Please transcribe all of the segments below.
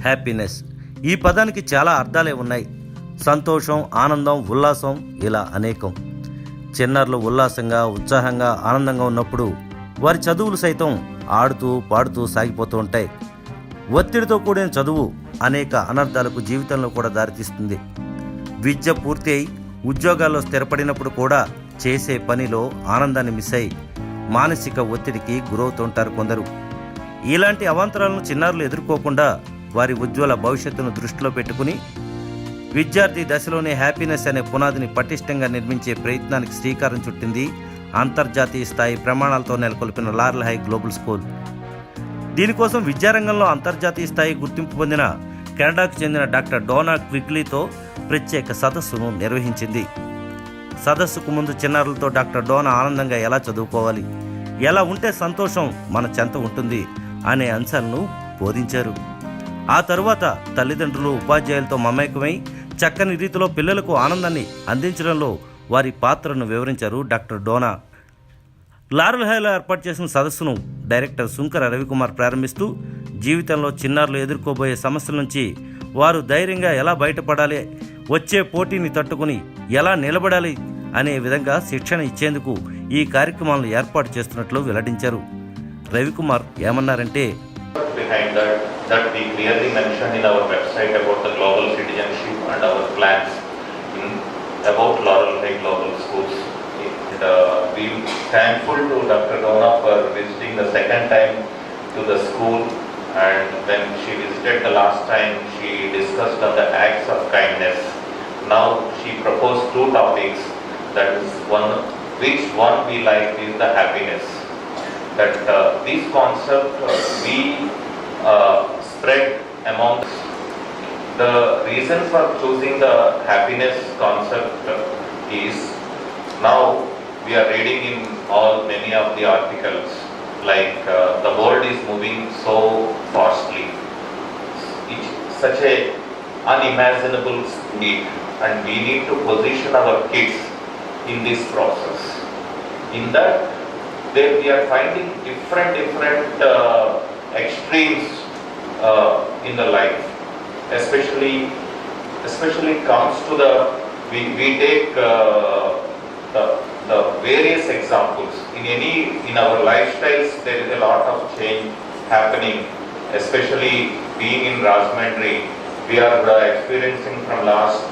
Happiness ఈ పదానికి చాలా అర్థాలే ఉన్నాయి. సంతోషం, ఆనందం, ఉల్లాసం, ఇలా అనేకం. చిన్నారులు ఉల్లాసంగా, ఉత్సాహంగా, ఆనందంగా ఉన్నప్పుడు వారి చదువులు సైతం ఆడుతూ పాడుతూ సాగిపోతూ ఉంటాయి. ఒత్తిడితో కూడిన చదువు అనేక అనర్థాలకు జీవితంలో కూడా దారితీస్తుంది. విద్య పూర్తి అయి ఉద్యోగాల్లో స్థిరపడినప్పుడు కూడా చేసే పనిలో ఆనందాన్ని మిస్ అయి మానసిక ఒత్తిడికి గురవుతుంటారు కొందరు. ఇలాంటి అవాంతరాలను చిన్నారులు ఎదుర్కోకుండా వారి ఉజ్వల భవిష్యత్తును దృష్టిలో పెట్టుకుని విద్యార్థి దశలోనే హ్యాపీనెస్ అనే పునాదిని పటిష్టంగా నిర్మించే ప్రయత్నానికి శ్రీకారం చుట్టింది అంతర్జాతీయ స్థాయి ప్రమాణాలతో నెలకొల్పిన లారెల్ హై గ్లోబల్ స్కూల్. దీనికోసం విద్యారంగంలో అంతర్జాతీయ స్థాయి గుర్తింపు పొందిన కెనడాకు చెందిన డాక్టర్ డోనా క్విగ్లీతో ప్రత్యేక సదస్సును నిర్వహించింది. సదస్సుకు ముందు చిన్నారులతో డాక్టర్ డోనా ఆనందంగా ఎలా చదువుకోవాలి, ఎలా ఉంటే సంతోషం మన చెంత ఉంటుంది అనే అంశాలను బోధించారు. ఆ తరువాత తల్లిదండ్రులు, ఉపాధ్యాయులతో మమేకమై చక్కని రీతిలో పిల్లలకు ఆనందాన్ని అందించడంలో వారి పాత్రను వివరించారు డాక్టర్ డోనా. లారెల్ హైలో ఏర్పాటు చేసిన సదస్సును డైరెక్టర్ సుంకర రవికుమార్ ప్రారంభిస్తూ జీవితంలో చిన్నారులు ఎదుర్కోబోయే సమస్యల నుంచి వారు ధైర్యంగా ఎలా బయటపడాలి, వచ్చే పోటీని తట్టుకుని ఎలా నిలబడాలి అనే విధంగా శిక్షణ ఇచ్చేందుకు ఈ కార్యక్రమాలను ఏర్పాటు చేస్తున్నట్లు వెల్లడించారు. రవికుమార్ ఏమన్నారంటే, that we clearly mentioned in our website about the global citizenship and our plans about Laurel High Global Schools. We are thankful to Dr. Dona for visiting the second time to the school, and when she visited the last time, she discussed on the acts of kindness. Now she proposed two topics, that is which one we like is the happiness. That this concept we spread among. The reason for choosing the happiness concept is now we are reading in many of the articles like the world is moving so fastly. It's such a unimaginable speed, and we need to position our kids in this process. In that, we are finding different extremes in the life, especially comes to the we take the various examples in our lifestyles. There is a lot of change happening, especially being in Rajahmundry. We are experiencing from last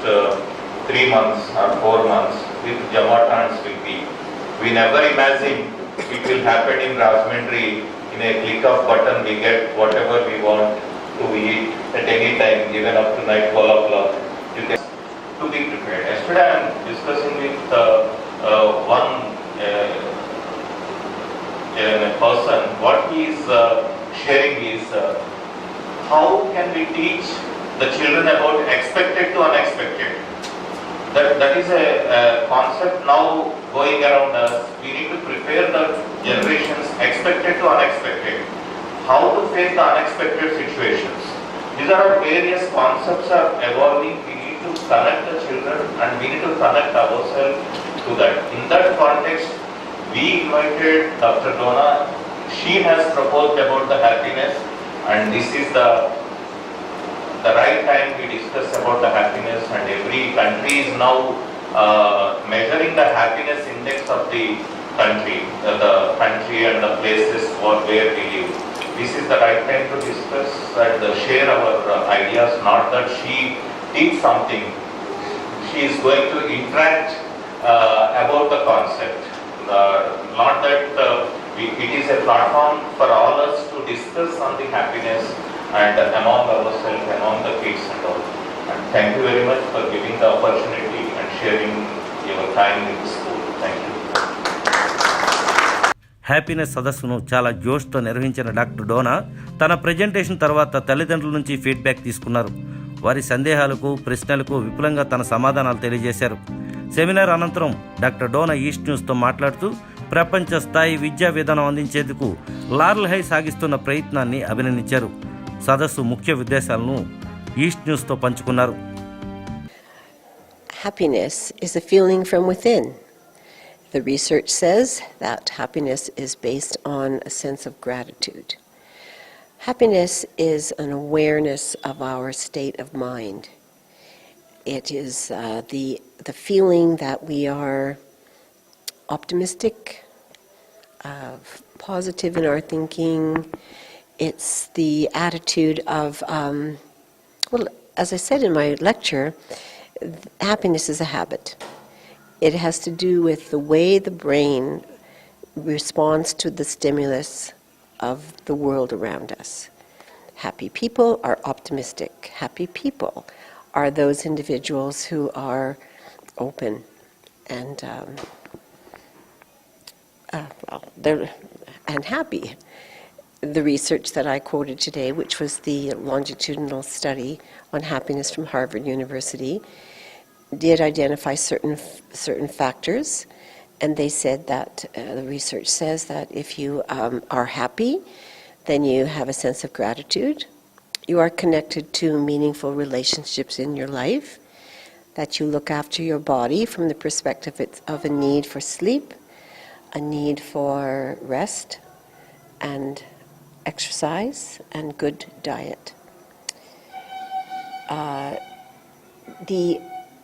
3 months or 4 months with Jamatans will be. We never imagined it will happen in Rajahmundry. In a click of button, we get whatever we want to eat at any time, even up to night 12 o'clock. You can to be prepared. Yesterday, I am discussing with one person. What he is sharing is how can we teach the children about expected to unexpected. That is a concept now going around us. We need to prepare the generations expected to unexpected. How to face the unexpected situations. These are various concepts are evolving. We need to connect the children and we need to connect ourselves to that. In that context, we invited Dr. Dona. She has proposed about the happiness, and this is the right time we discuss about the happiness, and every country is now measuring the happiness index of the country and the places where we live. This is the right time to discuss and share our ideas. Not that she teach something, she is going to interact about the concept. Not that it is a platform for all us to discuss on the happiness and among ourselves, among the kids and all. And thank you very much for giving the opportunity and sharing your time in the school. Thank you. Happiness సదస్సును చాలా జోష్తో నిర్వహించిన doctor Donna తన presentation తర్వాత తల్లిదండ్రుల నుంచి feedback తీసుకున్నారు. వారి సందేహాలకు, ప్రశ్నలకు విపులంగా తన సమాధానాలు తెలియజేశారు. సెమినార్ అనంతరం డాక్టర్ డోనా ఈస్ట్ న్యూస్తో మాట్లాడుతూ ప్రపంచ స్థాయి విద్యా విధానం అందించేందుకు లారెల్ హై సాగిస్తున్న ప్రయత్నాన్ని అభినందించారు. సదస్సు ముఖ్య ఉద్దేశాలను ఈస్ట్ న్యూస్తో పంచుకున్నారు. Happiness is a feeling from within. The research says that happiness is based on a sense of gratitude. Happiness is an awareness of our state of mind. It is the feeling that we are optimistic, positive in our thinking. It's the attitude of, well, as I said in my lecture, happiness is a habit. It has to do with the way the brain responds to the stimulus of the world around us. Happy people are optimistic. Happy people are those individuals who are open and and happy. The research that I quoted today, which was the longitudinal study on happiness from Harvard University, did identify certain factors, and they said that the research says that if you are happy, then you have a sense of gratitude, you are connected to meaningful relationships in your life, that you look after your body from the perspective of a need for sleep, a need for rest and exercise and good diet. The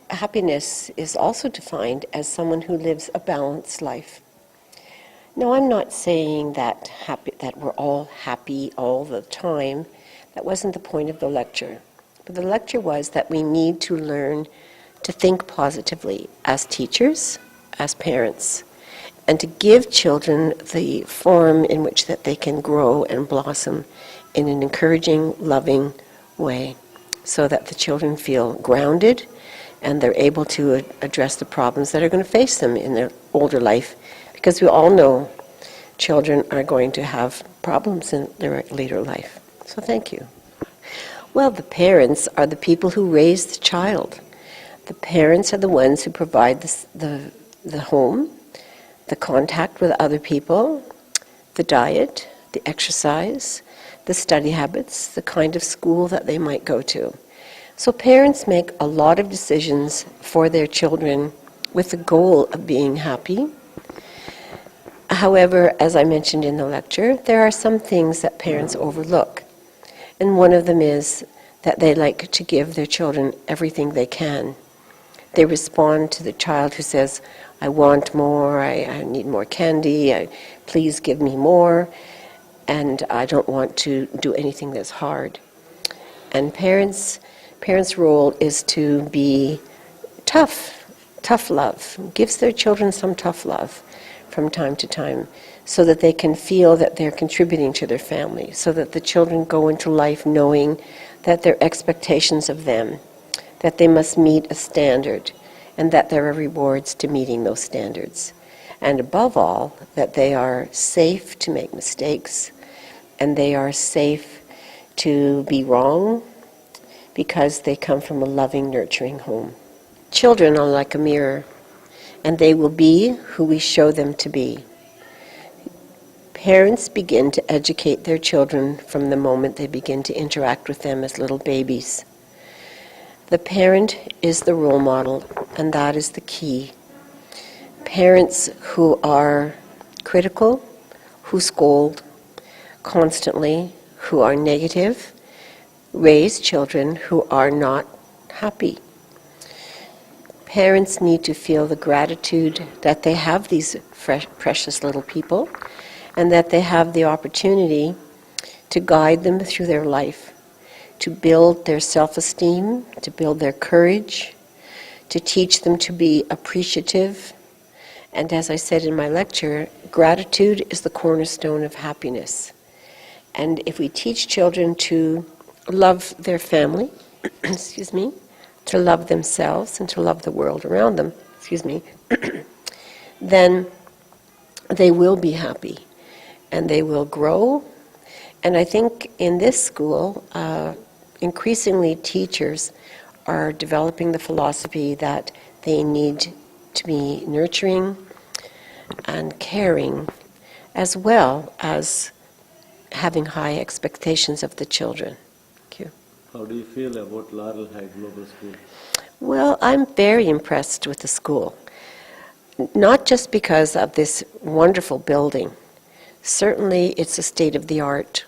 happiness is also defined as someone who lives a balanced life. Now, I'm not saying that we're all happy all the time. That wasn't the point of the lecture. But the lecture was that we need to learn to think positively as teachers, as parents, and to give children the form in which that they can grow and blossom in an encouraging, loving way, so that the children feel grounded and they're able to address the problems that are going to face them in their older life, because we all know children are going to have problems in their later life. So thank you. Well, the parents are the people who raise the child. The parents are the ones who provide the home, the contact with other people, the diet, the exercise, the study habits, the kind of school that they might go to. So parents make a lot of decisions for their children with the goal of being happy. However, as I mentioned in the lecture, there are some things that parents overlook. And one of them is that they like to give their children everything they can. They respond to the child who says, I want more, I need more candy, please give me more, and I don't want to do anything that's hard. And parents' role is to be tough love, gives their children some tough love from time to time, so that they can feel that they're contributing to their family, so that the children go into life knowing that there are expectations of them, that they must meet a standard, and that there are rewards to meeting those standards. And above all, that they are safe to make mistakes, and they are safe to be wrong, because they come from a loving, nurturing home. Children are like a mirror, and they will be who we show them to be. Parents begin to educate their children from the moment they begin to interact with them as little babies. The parent is the role model, and that is the key. Parents who are critical, who scold constantly, who are negative, raise children who are not happy. Parents need to feel the gratitude that they have these precious little people, and that they have the opportunity to guide them through their life, to build their self-esteem, to build their courage, to teach them to be appreciative. And as I said in my lecture, gratitude is the cornerstone of happiness. And if we teach children to love their family, excuse me, to love themselves and to love the world around them, excuse me, then they will be happy and they will grow. And I think in this school, increasingly teachers are developing the philosophy that they need to be nurturing and caring, as well as having high expectations of the children. Thank you. How do you feel about Laurel High Global School? Well, I'm very impressed with the school, not just because of this wonderful building. Certainly it's a state-of-the-art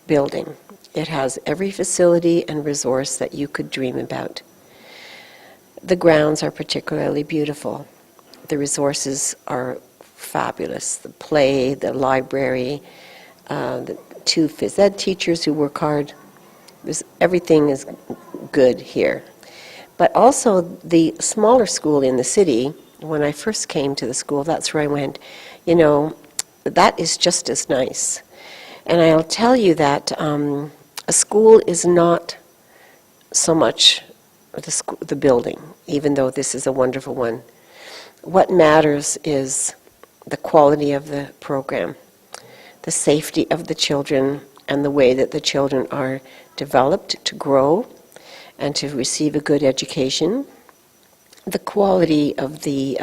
building. It has every facility and resource that you could dream about. The grounds are particularly beautiful. The resources are fabulous. The play, the library, the two phys ed teachers who work hard. Everything is good here. But also the smaller school in the city, when I first came to the school, that's where I went, that is just as nice. And I'll tell you that a school is not so much the building, even though this is a wonderful one. What matters is the quality of the program, the safety of the children, and the way that the children are developed to grow and to receive a good education. The quality of the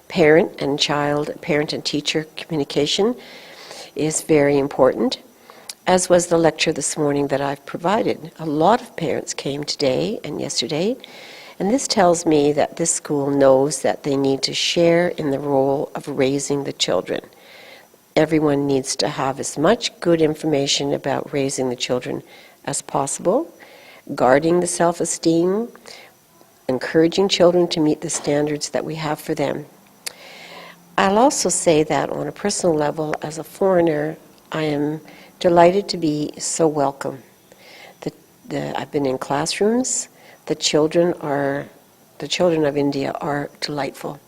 parent and teacher communication is very important, as was the lecture this morning that I've provided. A lot of parents came today and yesterday, and this tells me that this school knows that they need to share in the role of raising the children. Everyone needs to have as much good information about raising the children as possible, guarding the self-esteem, encouraging children to meet the standards that we have for them. I'll also say that on a personal level, as a foreigner, I am delighted to be so welcome. I've been in classrooms. The children of India are delightful.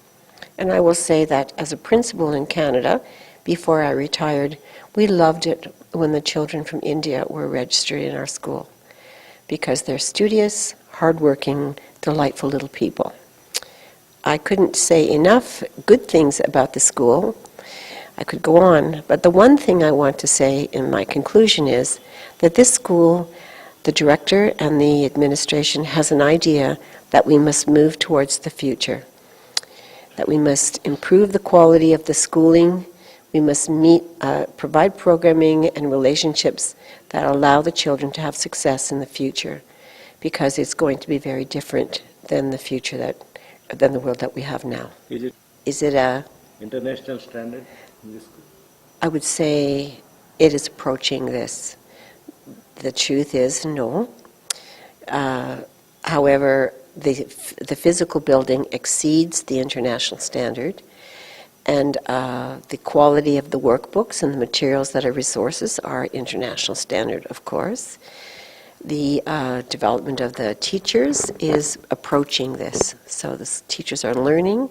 And I will say that as a principal in Canada, before I retired, we loved it when the children from India were registered in our school, because they're studious, hardworking, delightful little people. I couldn't say enough good things about the school. I could go on, but the one thing I want to say in my conclusion is that this school, the director and the administration, has an idea that we must move towards the future, that we must improve the quality of the schooling. We must provide programming and relationships that allow the children to have success in the future, because it's going to be very different than than the world that we have now. Is it a international standard in this school? I would say it is approaching this. The truth is no. However, the physical building exceeds the international standard, and the quality of the workbooks and the materials that are resources are international standard, of course. The development of the teachers is approaching this. So the teachers are learning,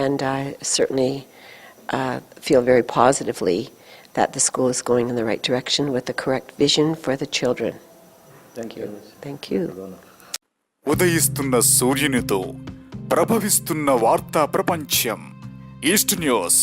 and I certainly feel very positively that the school is going in the right direction with the correct vision for the children. Thank you. Thank you. ఉదయిస్తున్న సూర్యునితో ప్రభవిస్తున్న వార్తా ప్రపంచం east news.